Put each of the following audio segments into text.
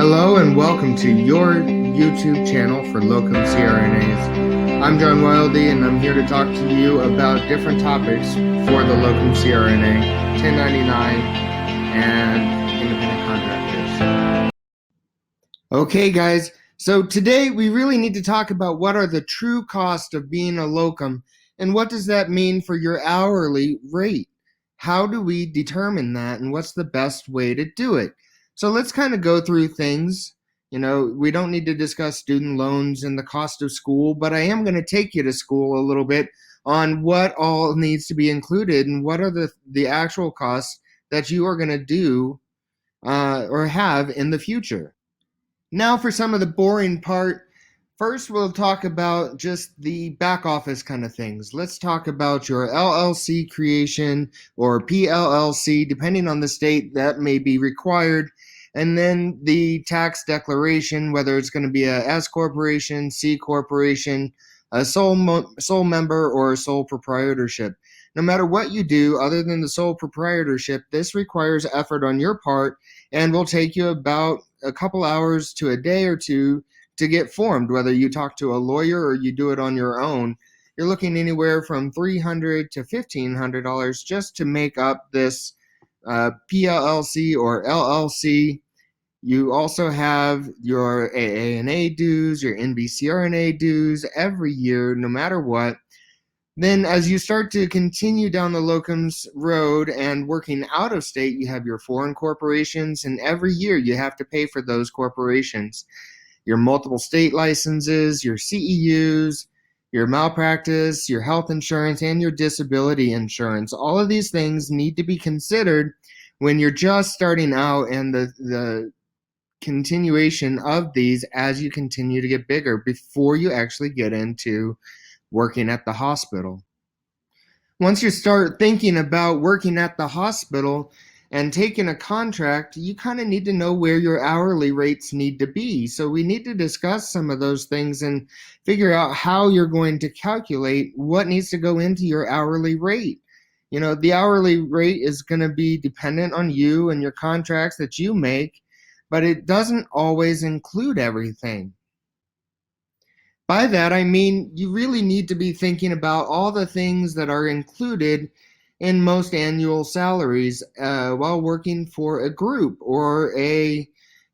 Hello and welcome to your YouTube channel for Locum CRNAs. I'm John Wildy and I'm here to talk to you about different topics for the Locum CRNA, 1099, and independent contractors. Okay guys, so today we really need to talk about what are the true costs of being a locum and what does that mean for your hourly rate? How do we determine that and what's the best way to do it? So let's kind of go through things. You know, we don't need to discuss student loans and the cost of school, but I am going to take you to school a little bit on what all needs to be included and what are the actual costs that you are going to do or have in the future. Now for some of the boring part. First, we'll talk about just the back office kind of things. Let's talk about your LLC creation or PLLC, depending on the state that may be required. And then the tax declaration, whether it's going to be a S corporation, C corporation, a sole member, or a sole proprietorship. No matter what you do, other than the sole proprietorship, this requires effort on your part and will take you about a couple hours to a day or two to get formed, whether you talk to a lawyer or you do it on your own. You're looking anywhere from $300 to $1,500 just to make up this PLLC or LLC. You also have your AANA dues, your NBCRNA dues every year, no matter what. Then as you start to continue down the locums road and working out of state, you have your foreign corporations, and every year you have to pay for those corporations. Your multiple state licenses, your CEUs, your malpractice, your health insurance, and your disability insurance. All of these things need to be considered when you're just starting out, and the continuation of these as you continue to get bigger before you actually get into working at the hospital. Once you start thinking about working at the hospital and taking a contract, you kind of need to know where your hourly rates need to be. So we need to discuss some of those things and figure out how you're going to calculate what needs to go into your hourly rate. You know, the hourly rate is going to be dependent on you and your contracts that you make, but it doesn't always include everything. By that, I mean you really need to be thinking about all the things that are included in most annual salaries while working for a group or a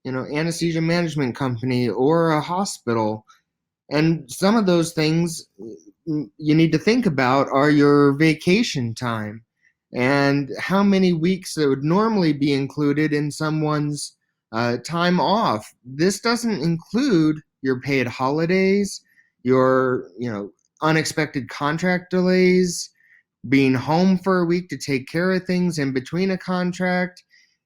anesthesia management company or a hospital. And some of those things you need to think about are your vacation time and how many weeks that would normally be included in someone's time off. This doesn't include your paid holidays, your unexpected contract delays, being home for a week to take care of things in between a contract,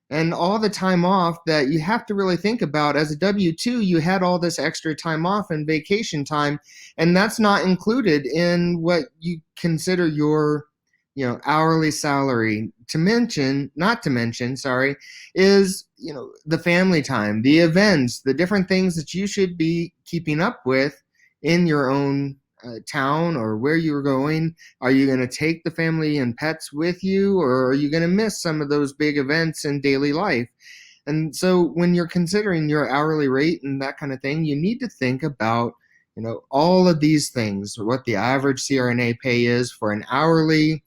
and all the time off that you have to really think about. As a W-2, you had all this extra time off and vacation time, and that's not included in what you consider your hourly salary. Not to mention, is the family time, the events, the different things that you should be keeping up with in your own town or where you're going. Are you going to take the family and pets with you, or are you going to miss some of those big events in daily life? And so when you're considering your hourly rate and that kind of thing, you need to think about all of these things, what the average CRNA pay is for an hourly,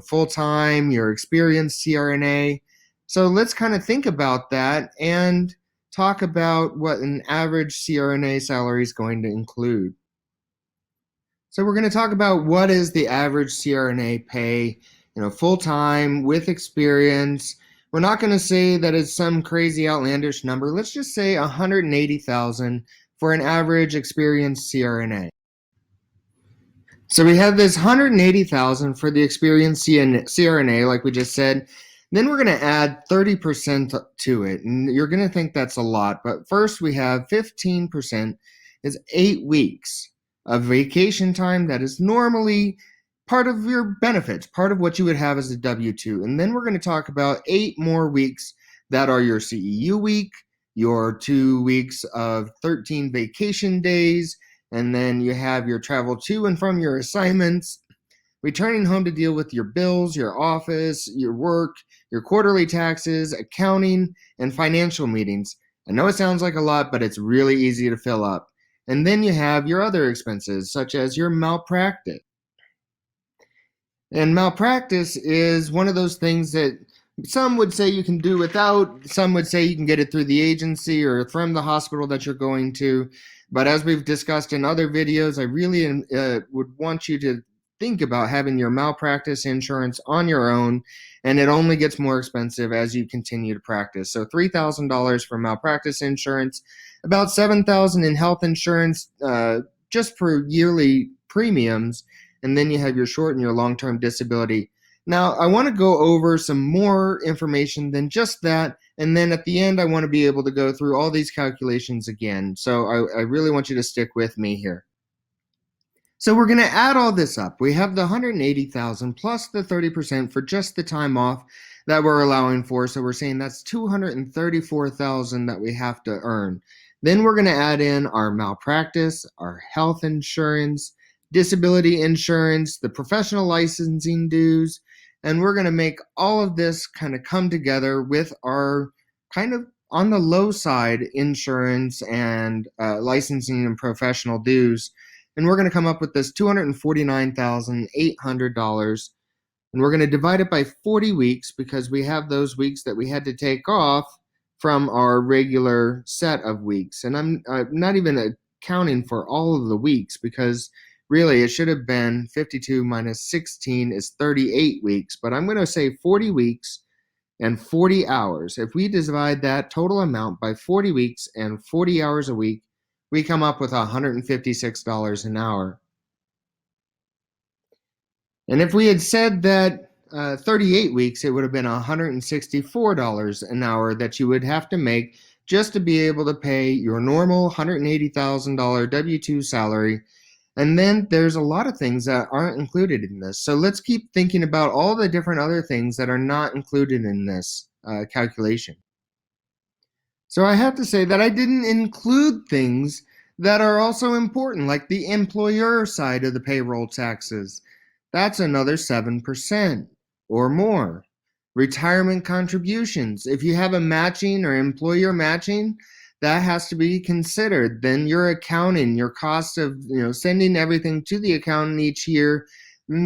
full-time, your experienced CRNA. So let's kind of think about that and talk about what an average CRNA salary is going to include. So we're going to talk about what is the average CRNA pay, full-time with experience. We're not going to say that it's some crazy outlandish number. Let's just say $180,000 for an average experienced CRNA. So we have this $180,000 for the experienced CRNA, like we just said. Then we're going to add 30% to it, and you're going to think that's a lot. But first, we have 15% is 8 weeks of vacation time that is normally part of your benefits, part of what you would have as a W-2. And then we're going to talk about 8 more weeks that are your CEU week, your 2 weeks of 13 vacation days, and then you have your travel to and from your assignments, returning home to deal with your bills, your office, your work, your quarterly taxes, accounting, and financial meetings. I know it sounds like a lot, but it's really easy to fill up. And then you have your other expenses, such as your malpractice. And malpractice is one of those things that some would say you can do without, some would say you can get it through the agency or from the hospital that you're going to. But as we've discussed in other videos, I really would want you to think about having your malpractice insurance on your own, and it only gets more expensive as you continue to practice. So $3,000 for malpractice insurance, about $7,000 in health insurance, just for yearly premiums, and then you have your short and your long-term disability. Now, I want to go over some more information than just that, and then at the end, I want to be able to go through all these calculations again. So I really want you to stick with me here. So we're going to add all this up. We have the 180,000 plus the 30% for just the time off that we're allowing for. So we're saying that's 234,000 that we have to earn. Then we're going to add in our malpractice, our health insurance, disability insurance, the professional licensing dues, and we're going to make all of this kind of come together with our kind of on the low side insurance and licensing and professional dues. And we're going to come up with this $249,800. And we're going to divide it by 40 weeks because we have those weeks that we had to take off from our regular set of weeks. And I'm not even accounting for all of the weeks because really it should have been 52 minus 16 is 38 weeks. But I'm going to say 40 weeks and 40 hours. If we divide that total amount by 40 weeks and 40 hours a week, we come up with $156 an hour. And if we had said that 38 weeks, it would have been $164 an hour that you would have to make just to be able to pay your normal $180,000 W-2 salary. And then there's a lot of things that aren't included in this. So let's keep thinking about all the different other things that are not included in this calculation. So I have to say that I didn't include things that are also important, like the employer side of the payroll taxes. That's another 7% or more. Retirement contributions. If you have a matching or employer matching, that has to be considered. Then your accounting, your cost of sending everything to the accountant each year.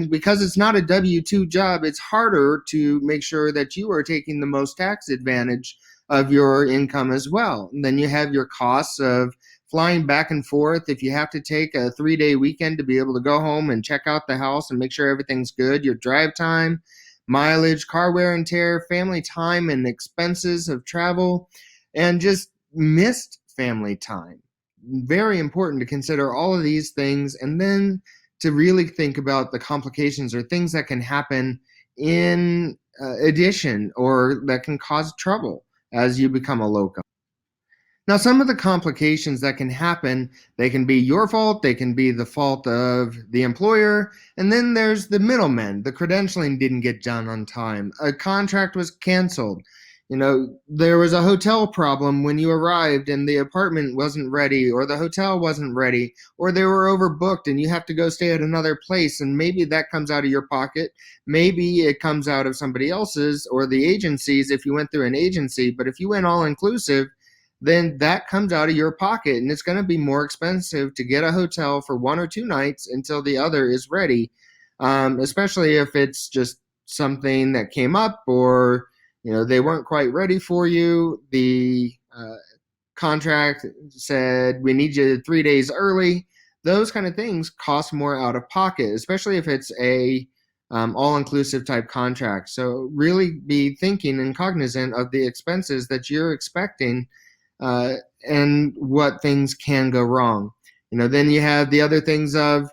Because it's not a W-2 job, it's harder to make sure that you are taking the most tax advantage of your income as well. And then you have your costs of flying back and forth. If you have to take a 3-day weekend to be able to go home and check out the house and make sure everything's good, your drive time, mileage, car wear and tear, family time and expenses of travel, and just missed family time. Very important to consider all of these things, and then to really think about the complications or things that can happen in addition or that can cause trouble as you become a locum. Now, some of the complications that can happen, they can be your fault, they can be the fault of the employer, and then there's the middlemen. The credentialing didn't get done on time. A contract was canceled. There was a hotel problem when you arrived and the apartment wasn't ready, or the hotel wasn't ready, or they were overbooked and you have to go stay at another place, and maybe that comes out of your pocket. Maybe it comes out of somebody else's or the agency's if you went through an agency, but if you went all-inclusive, then that comes out of your pocket, and it's going to be more expensive to get a hotel for 1 or 2 nights until the other is ready, especially if it's just something that came up or they weren't quite ready for you. The contract said we need you 3 days early. Those kind of things cost more out of pocket, especially if it's a all-inclusive type contract. So really be thinking and cognizant of the expenses that you're expecting and what things can go wrong. Then you have the other things of,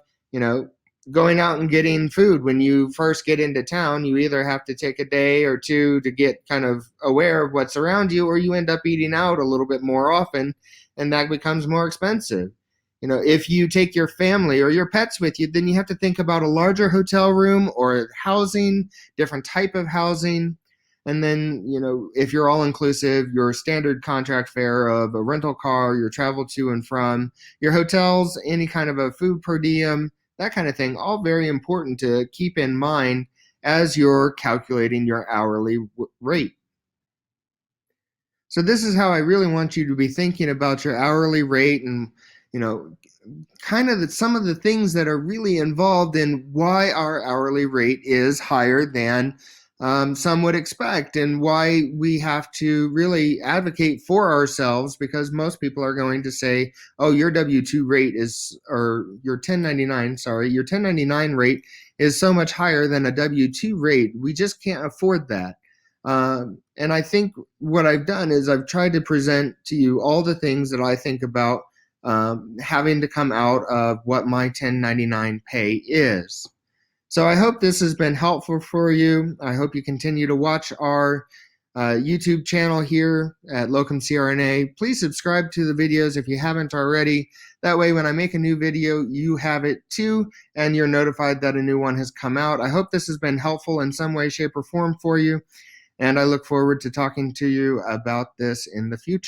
going out and getting food. When you first get into town, you either have to take a day or two to get kind of aware of what's around you, or you end up eating out a little bit more often, and that becomes more expensive. If you take your family or your pets with you, then you have to think about a larger hotel room or housing, different type of housing. And then, if you're all inclusive, your standard contract fare of a rental car, your travel to and from, your hotels, any kind of a food per diem, that kind of thing, all very important to keep in mind as you're calculating your hourly rate. So this is how I really want you to be thinking about your hourly rate, and kind of some of the things that are really involved in why our hourly rate is higher than some would expect, and why we have to really advocate for ourselves, because most people are going to say, oh, your W-2 rate is, or your 1099, sorry, your 1099 rate is so much higher than a W-2 rate. We just can't afford that. And I think what I've done is I've tried to present to you all the things that I think about having to come out of what my 1099 pay is. So I hope this has been helpful for you. I hope you continue to watch our YouTube channel here at Locum CRNA. Please subscribe to the videos if you haven't already. That way when I make a new video, you have it too, and you're notified that a new one has come out. I hope this has been helpful in some way, shape, or form for you, and I look forward to talking to you about this in the future.